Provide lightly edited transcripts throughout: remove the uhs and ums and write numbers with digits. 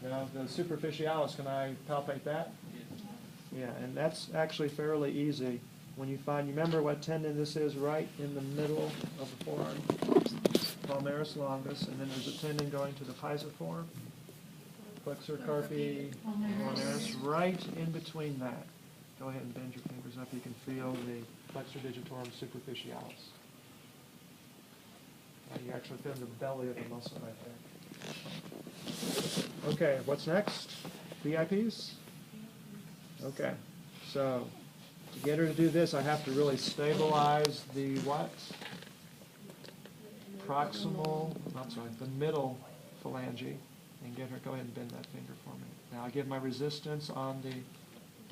Now, the superficialis, can I palpate that? Yes. Yeah, and that's actually fairly easy. When you find, you remember what tendon this is right in the middle of the forearm? Palmaris longus, and then there's a tendon going to the pisiform, flexor carpi palmaris, right in between that. Go ahead and bend your fingers up. You can feel the flexor digitorum superficialis. You actually feel the belly of the muscle right there. Okay, what's next? VIPs? Okay, so to get her to do this, I have to really stabilize the what? The middle phalange, and get her, go ahead and bend that finger for me. Now I give my resistance on the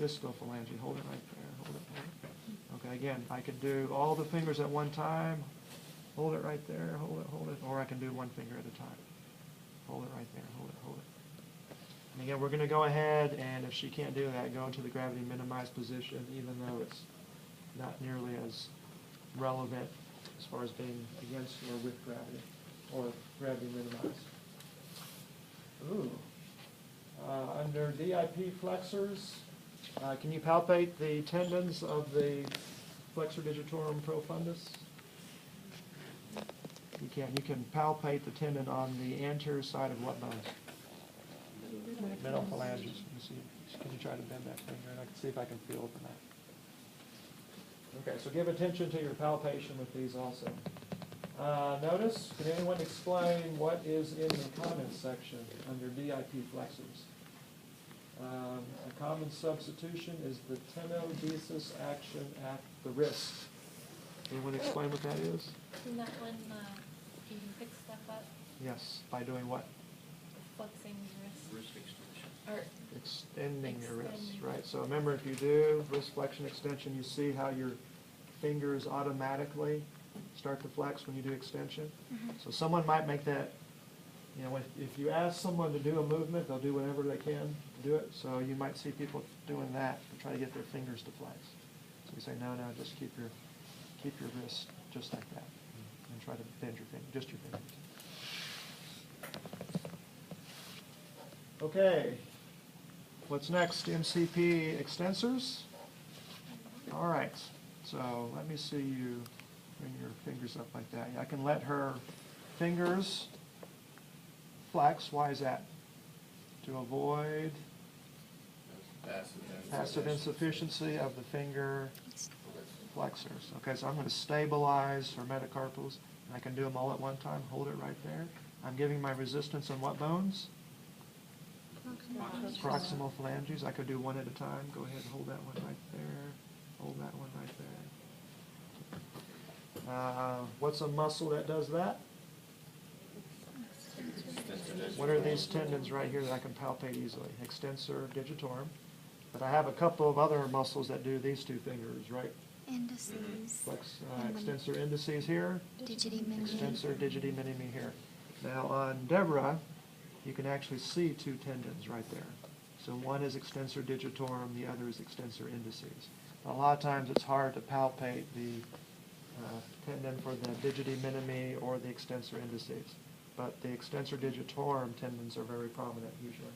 distal phalange. Hold it right there, hold it. Okay, again, I can do all the fingers at one time. Hold it right there, hold it, or I can do one finger at a time. Hold it right there, hold it. And again, we're going to go ahead, and if she can't do that, go into the gravity minimized position, even though it's not nearly as relevant as far as being against or with gravity, or gravity minimized. Ooh. Under DIP flexors, can you palpate the tendons of the flexor digitorum profundus? You can. You can palpate the tendon on the anterior side of what bones? Middle phalanges. Can you try to bend that finger, and I can see if I can feel it or not. Okay, so give attention to your palpation with these also. Notice, can anyone explain what is in the comments section under DIP flexors? A common substitution is the tenodesis action at the wrist. Anyone explain what that is? Isn't that when you can pick stuff up? Yes, by doing what? Flexing your wrist. Wrist extension. Or Extending your wrist, Extending. right? So remember, if you do wrist flexion extension, you see how your fingers automatically start to flex when you do extension. So someone might make that, you know, if you ask someone to do a movement, they'll do whatever they can to do it. So you might see people doing that to try to get their fingers to flex. So we say, no, just keep your wrist just like that, and try to bend your finger, just your fingers. Okay, what's next? MCP extensors. All right, so let me see you bring your fingers up like that. I can let her fingers flex. Why is that? To avoid passive insufficiency of the finger flexors. Okay, so I'm going to stabilize her metacarpals. I can do them all at one time. Hold it right there. I'm giving my resistance on what bones? Proximal phalanges. I could do one at a time. Go ahead and hold that one right there. Hold that one right there. What's a muscle that does that? What are these tendons right here that I can palpate easily? Extensor digitorum. But I have a couple of other muscles that do these two fingers, right? Indices. Extensor indices here. Digiti minimi. Extensor digiti minimi here. Now on Deborah, you can actually see two tendons right there. So one is extensor digitorum, the other is extensor indices. A lot of times it's hard to palpate the tendon for the digiti minimi or the extensor indices. But the extensor digitorum tendons are very prominent usually.